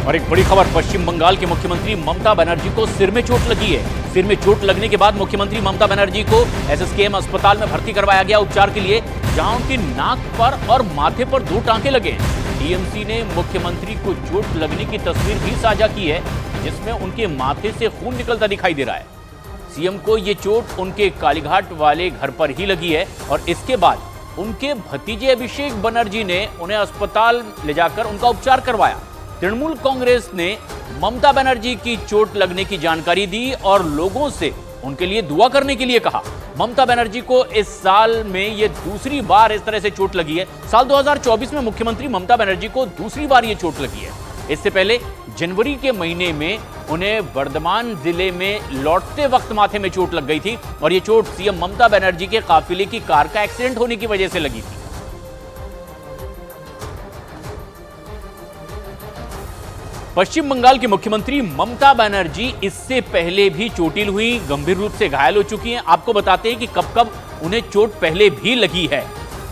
और एक बड़ी खबर, पश्चिम बंगाल के मुख्यमंत्री ममता बनर्जी को सिर में चोट लगी है। सिर में चोट लगने के बाद मुख्यमंत्री ममता बनर्जी को एसएसकेएम अस्पताल में भर्ती करवाया गया उपचार के लिए, जहां उनकी नाक पर और माथे पर 2 टांके लगे। टीएमसी ने मुख्यमंत्री को चोट लगने की तस्वीर भी साझा की है, जिसमें उनके माथे से खून निकलता दिखाई दे रहा है। सीएम को ये चोट उनके कालीघाट वाले घर पर ही लगी है और इसके बाद उनके भतीजे अभिषेक बनर्जी ने उन्हें अस्पताल ले जाकर उनका उपचार करवाया। तृणमूल कांग्रेस ने ममता बनर्जी की चोट लगने की जानकारी दी और लोगों से उनके लिए दुआ करने के लिए कहा। ममता बनर्जी को इस साल में ये दूसरी बार इस तरह से चोट लगी है। साल 2024 में मुख्यमंत्री ममता बनर्जी को दूसरी बार ये चोट लगी है। इससे पहले जनवरी के महीने में उन्हें वर्धमान जिले में लौटते वक्त माथे में चोट लग गई थी और ये चोट सीएम ममता बनर्जी के काफिले की कार का एक्सीडेंट होने की वजह से लगी थी। पश्चिम बंगाल की मुख्यमंत्री ममता बनर्जी इससे पहले भी चोटिल हुई, गंभीर रूप से घायल हो चुकी हैं। आपको बताते हैं कि कब कब उन्हें चोट पहले भी लगी है।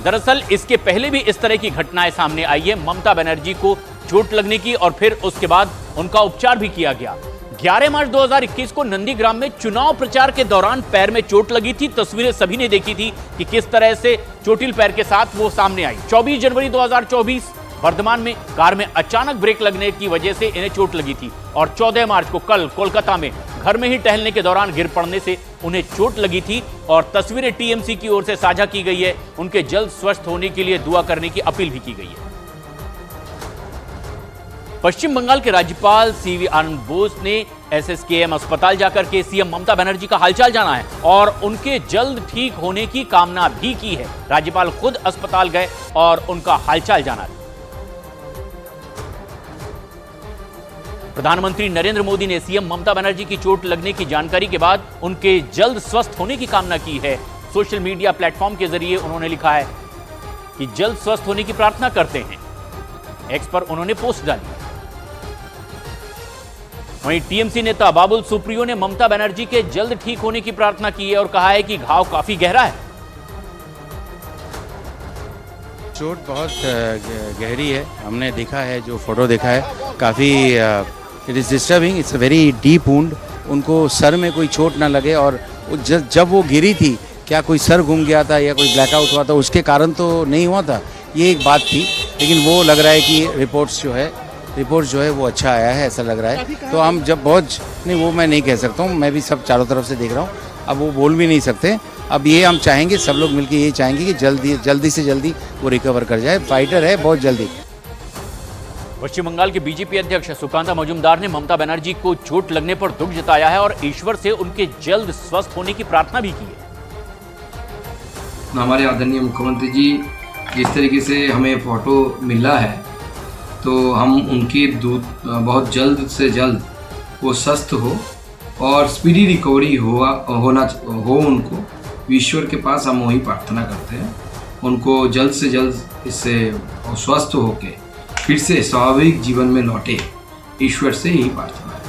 दरअसल इसके पहले भी इस तरह की घटनाएं सामने आई है। ममता बनर्जी को चोट लगने की और फिर उसके बाद उनका उपचार भी किया गया। 11 मार्च 2021 को नंदीग्राम में चुनाव प्रचार के दौरान पैर में चोट लगी थी। तस्वीरें सभी ने देखी थी कि किस तरह से चोटिल पैर के साथ वो सामने आई। 24 जनवरी 2024 वर्धमान में कार में अचानक ब्रेक लगने की वजह से इन्हें चोट लगी थी और 14 मार्च को कल कोलकाता में घर में ही टहलने के दौरान गिर पड़ने से उन्हें चोट लगी थी और तस्वीरें टीएमसी की ओर से साझा की गई है। उनके जल्द स्वस्थ होने के लिए दुआ करने की अपील भी की गई है। पश्चिम बंगाल के राज्यपाल सीवी आनंद बोस ने एसएसकेएम अस्पताल जाकर के सीएम ममता बनर्जी का हालचाल जाना है और उनके जल्द ठीक होने की कामना भी की है। राज्यपाल खुद अस्पताल गए और उनका हालचाल जाना। प्रधानमंत्री नरेंद्र मोदी ने सीएम ममता बनर्जी की चोट लगने की जानकारी के बाद उनके जल्द स्वस्थ होने की कामना की है। सोशल मीडिया प्लेटफॉर्म के जरिए उन्होंने लिखा है कि जल्द स्वस्थ होने की प्रार्थना करते हैं। एक्स पर उन्होंने पोस्ट डाली। वहीं टीएमसी नेता बाबुल सुप्रियो ने ममता बनर्जी के जल्द ठीक होने की प्रार्थना की है और कहा है कि घाव काफी गहरा है। चोट बहुत गहरी है, हमने देखा है, जो फोटो देखा है काफ़ी it is disturbing. It's a very deep wound. उनको सर में कोई चोट ना लगे और जब वो गिरी थी, क्या कोई सर घूम गया था या कोई ब्लैकआउट हुआ था, उसके कारण तो नहीं हुआ था, ये एक बात थी। लेकिन वो लग रहा है कि रिपोर्ट्स जो है वो अच्छा आया है, ऐसा लग रहा है। तो हम जब बहुत नहीं, वो मैं नहीं कह सकता हूँ, मैं भी सब चारों तरफ से देख रहा हूँ, अब वो बोल भी नहीं सकते। अब ये हम चाहेंगे, सब लोग मिलकर ये चाहेंगे कि जल्दी से जल्दी वो रिकवर कर जाए। फाइटर है बहुत जल्दी। पश्चिम बंगाल के बीजेपी अध्यक्ष सुकांता मजूमदार ने ममता बनर्जी को चोट लगने पर दुख जताया है और ईश्वर से उनके जल्द स्वस्थ होने की प्रार्थना भी की है। हमारे आदरणीय मुख्यमंत्री जी, जिस तरीके से हमें फोटो मिला है, तो हम उनकी बहुत जल्द से जल्द वो स्वस्थ हो और स्पीडी रिकवरी हो उनको। ईश्वर के पास हम वही प्रार्थना करते हैं, उनको जल्द से जल्द इससे स्वस्थ होके फिर से स्वाभाविक जीवन में लौटे। ईश्वर से यही प्रार्थना है।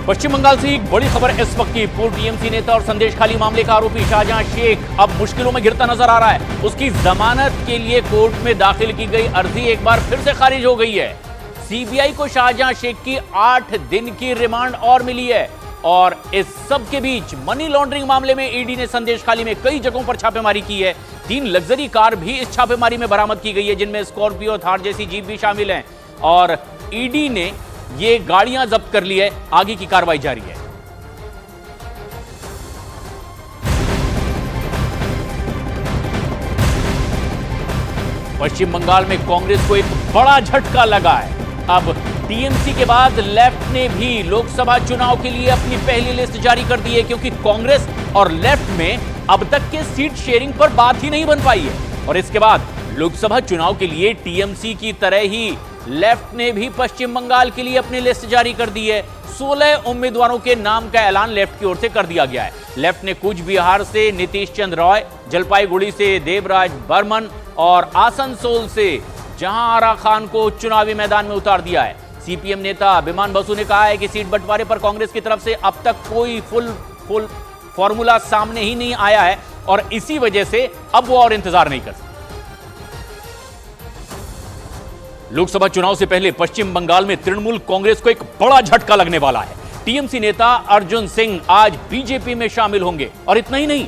पश्चिम बंगाल से एक बड़ी खबर इस वक्त की। पूर्व टीएमसी नेता और संदेशखाली मामले का आरोपी शाहजहां शेख अब मुश्किलों में घिरता नजर आ रहा है। उसकी जमानत के लिए कोर्ट में दाखिल की गई अर्जी एक बार फिर से खारिज हो गई है। सीबीआई को शाहजहां शेख की 8 दिन की रिमांड और मिली है और इस सब के बीच मनी लॉन्ड्रिंग मामले में ईडी ने संदेशखाली में कई जगहों पर छापेमारी की है। 3 लग्जरी कार भी इस छापेमारी में बरामद की गई है, जिनमें स्कॉर्पियो, थार जैसी जीप भी शामिल हैं और ईडी ने ये गाड़ियां जब्त कर ली है। आगे की कार्रवाई जारी है। पश्चिम बंगाल में कांग्रेस को एक बड़ा झटका लगा है। अब टीएमसी के बाद लेफ्ट ने भी लोकसभा चुनाव के लिए अपनी पहली लिस्ट जारी कर दी है, क्योंकि कांग्रेस और लेफ्ट में अब तक के सीट शेयरिंग पर बात ही नहीं बन पाई है। और इसके बाद लोकसभा चुनाव के लिए टीएमसी की तरह ही लेफ्ट ने भी पश्चिम बंगाल के लिए अपनी लिस्ट जारी कर दी है। 16 उम्मीदवारों के नाम का ऐलान लेफ्ट की ओर से कर दिया गया है। लेफ्ट ने कूच बिहार से नीतीश चंद्र रॉय, जलपाईगुड़ी से देवराज बर्मन और आसनसोल से जहांआरा खान को चुनावी मैदान में उतार दिया है। सीपीएम नेता विमान बसु ने कहा है कि सीट बंटवारे पर कांग्रेस की तरफ से अब तक कोई फुल फॉर्मूला सामने ही नहीं आया है और इसी वजह से अब वो और इंतजार नहीं कर सकते। लोकसभा चुनाव से पहले पश्चिम बंगाल में तृणमूल कांग्रेस को एक बड़ा झटका लगने वाला है। टीएमसी नेता अर्जुन सिंह आज बीजेपी में शामिल होंगे। और इतना ही नहीं,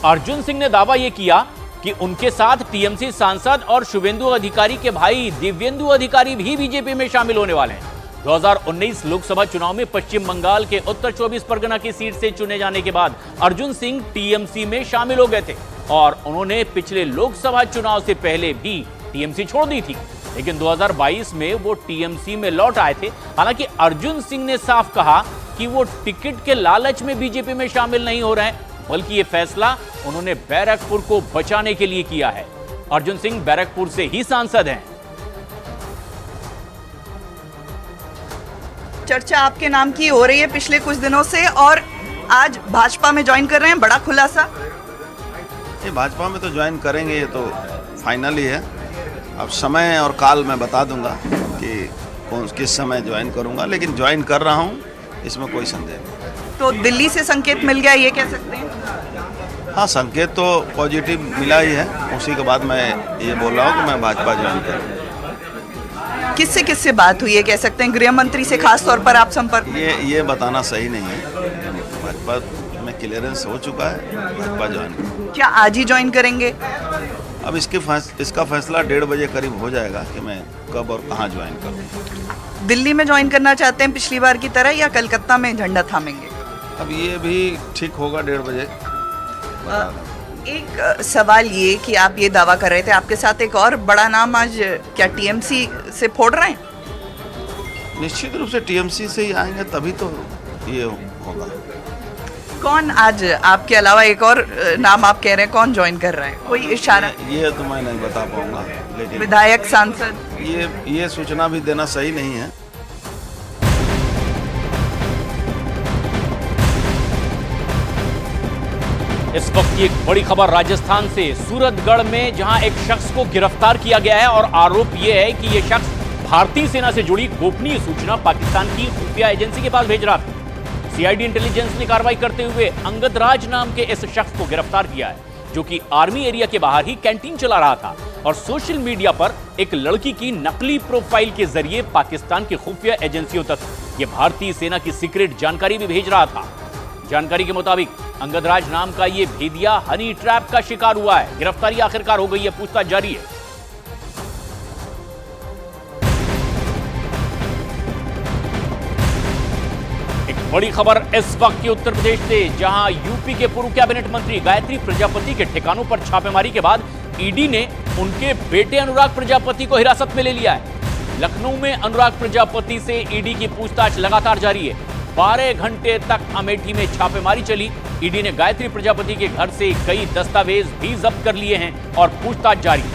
अर्जुन सिंह ने दावा यह किया कि उनके साथ टीएमसी सांसद और शुभेंदु अधिकारी के भाई दिव्येंदु अधिकारी भी बीजेपी में शामिल होने वाले हैं। 2019 लोकसभा चुनाव में पश्चिम बंगाल के उत्तर 24 परगना की सीट से चुने जाने के बाद अर्जुन सिंह टीएमसी में शामिल हो गए थे और उन्होंने पिछले लोकसभा चुनाव से पहले भी टीएमसी छोड़ दी थी, लेकिन 2022 में वो टीएमसी में लौट आए थे। हालांकि अर्जुन सिंह ने साफ कहा कि वो टिकट के लालच में बीजेपी में शामिल नहीं हो रहे हैं, बल्कि ये फैसला उन्होंने बैरकपुर को बचाने के लिए किया है। अर्जुन सिंह बैरकपुर से ही सांसद हैं। चर्चा आपके नाम की हो रही है पिछले कुछ दिनों से और आज भाजपा में ज्वाइन कर रहे हैं, बड़ा खुलासा। ये भाजपा में तो ज्वाइन करेंगे, ये तो फाइनल ही है। अब समय और काल मैं बता दूंगा कि कौन किस समय ज्वाइन करूंगा, लेकिन ज्वाइन कर रहा हूं, इसमें कोई संदेह नहीं। तो दिल्ली से संकेत मिल गया, ये कह सकते हैं? हाँ, संकेत तो पॉजिटिव मिला ही है। उसी के बाद मैं ये बोल रहा हूँ कि मैं भाजपा ज्वाइन करूँगा। किससे बात हुई है, कह सकते हैं गृह मंत्री से खास तौर पर आप संपर्क? ये बताना सही नहीं है। भाजपा में क्लियरेंस हो चुका है, भाजपा ज्वाइन। क्या आज ही ज्वाइन करेंगे? अब इसका फैसला 1:30 बजे करीब हो जाएगा कि मैं कब और कहाँ ज्वाइन करूँ। दिल्ली में ज्वाइन करना चाहते हैं पिछली बार की तरह या कलकत्ता में झंडा थामेंगे? अब ये भी ठीक होगा 1:30 बजे। एक सवाल ये कि आप ये दावा कर रहे थे, आपके साथ एक और बड़ा नाम आज क्या टीएमसी से फोड़ रहे हैं? निश्चित रूप से टीएमसी से ही आएंगे, तभी तो ये होगा। कौन आज आपके अलावा एक और नाम आप कह रहे हैं, कौन ज्वाइन कर रहा है? कोई इशारा? ये तो मैं नहीं बता पाऊंगा, लेकिन विधायक, सांसद? ये सूचना भी देना सही नहीं है। इस वक्त की एक बड़ी खबर राजस्थान से, सूरतगढ़ में जहां एक शख्स को गिरफ्तार किया गया है और आरोप यह है कि यह शख्स भारतीय सेना से जुड़ी गोपनीय सूचना पाकिस्तान की खुफिया एजेंसी के पास भेज रहा था। सीआईडी इंटेलिजेंस ने कार्रवाई करते हुए अंगद राज नाम के इस शख्स को गिरफ्तार किया है, जो कि आर्मी एरिया के बाहर ही कैंटीन चला रहा था और सोशल मीडिया पर एक लड़की की नकली प्रोफाइल के जरिए पाकिस्तान की खुफिया एजेंसियों तक यह भारतीय सेना की सीक्रेट जानकारी भी भेज रहा था। जानकारी के मुताबिक अंगद राज नाम का यह भेदिया हनी ट्रैप का शिकार हुआ है। गिरफ्तारी आखिरकार हो गई है, पूछताछ जारी है। एक बड़ी खबर इस वक्त की उत्तर प्रदेश से, जहां यूपी के पूर्व कैबिनेट मंत्री गायत्री प्रजापति के ठिकानों पर छापेमारी के बाद ईडी ने उनके बेटे अनुराग प्रजापति को हिरासत में ले लिया है। लखनऊ में अनुराग प्रजापति से ईडी की पूछताछ लगातार जारी है। 12 घंटे तक अमेठी में छापेमारी चली। ईडी ने गायत्री प्रजापति के घर से कई दस्तावेज भी जब्त कर लिए हैं और पूछताछ जारी है।